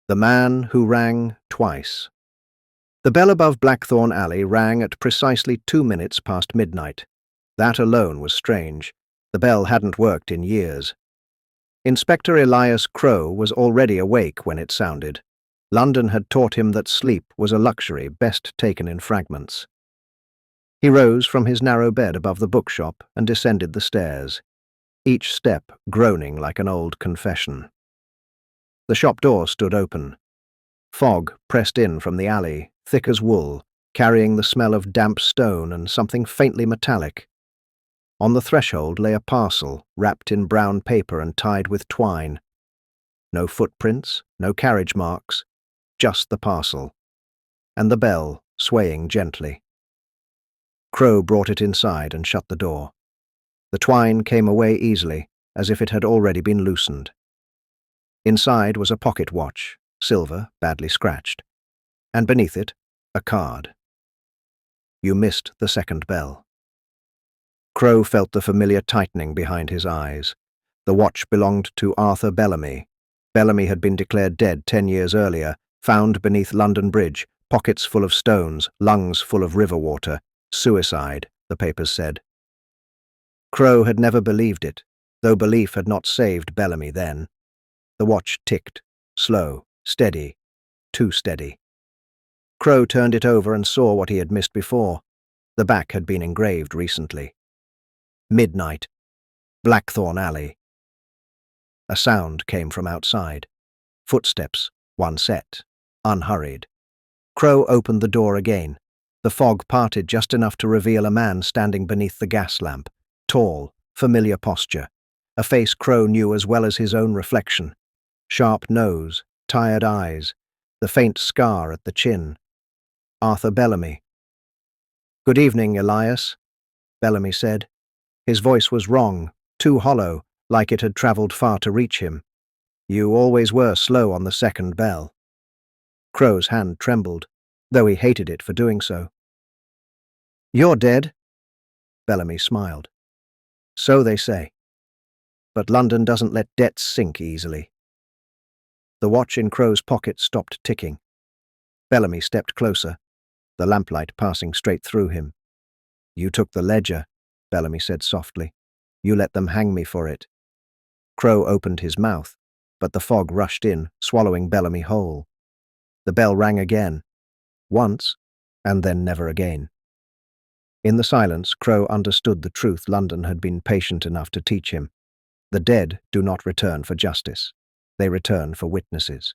The Man Who Rang Twice. The bell above Blackthorn Alley rang at precisely 2 minutes past midnight. That alone was strange. The bell hadn't worked in years. Inspector Elias Crowe was already awake when it sounded. London had taught him that sleep was a luxury best taken in fragments. He rose from his narrow bed above the bookshop and descended the stairs, each step groaning like an old confession. The shop door stood open. Fog pressed in from the alley, thick as wool, carrying the smell of damp stone and something faintly metallic. On the threshold lay a parcel, wrapped in brown paper and tied with twine. No footprints, no carriage marks, just the parcel, and the bell swaying gently. Crowe brought it inside and shut the door. The twine came away easily, as if it had already been loosened. Inside was a pocket watch, silver, badly scratched, and beneath it, a card. You missed the second bell. Crowe felt the familiar tightening behind his eyes. The watch belonged to Arthur Bellamy. Bellamy had been declared dead 10 years earlier, found beneath London Bridge, pockets full of stones, lungs full of river water. Suicide, the papers said. Crowe had never believed it, though belief had not saved Bellamy then. The watch ticked, slow, steady, too steady. Crowe turned it over and saw what he had missed before. The back had been engraved recently. Midnight. Blackthorn Alley. A sound came from outside. Footsteps, one set, unhurried. Crowe opened the door again. The fog parted just enough to reveal a man standing beneath the gas lamp. Tall, familiar posture. A face Crowe knew as well as his own reflection. Sharp nose, tired eyes, the faint scar at the chin. Arthur Bellamy. "Good evening, Elias," Bellamy said. His voice was wrong, too hollow, like it had travelled far to reach him. "You always were slow on the second bell." Crowe's hand trembled, though he hated it for doing so. "You're dead," Bellamy smiled. "So they say. But London doesn't let debts sink easily." The watch in Crowe's pocket stopped ticking. Bellamy stepped closer, the lamplight passing straight through him. "You took the ledger," Bellamy said softly. "You let them hang me for it." Crowe opened his mouth, but the fog rushed in, swallowing Bellamy whole. The bell rang again. Once, and then never again. In the silence, Crowe understood the truth London had been patient enough to teach him. The dead do not return for justice. They return for witnesses.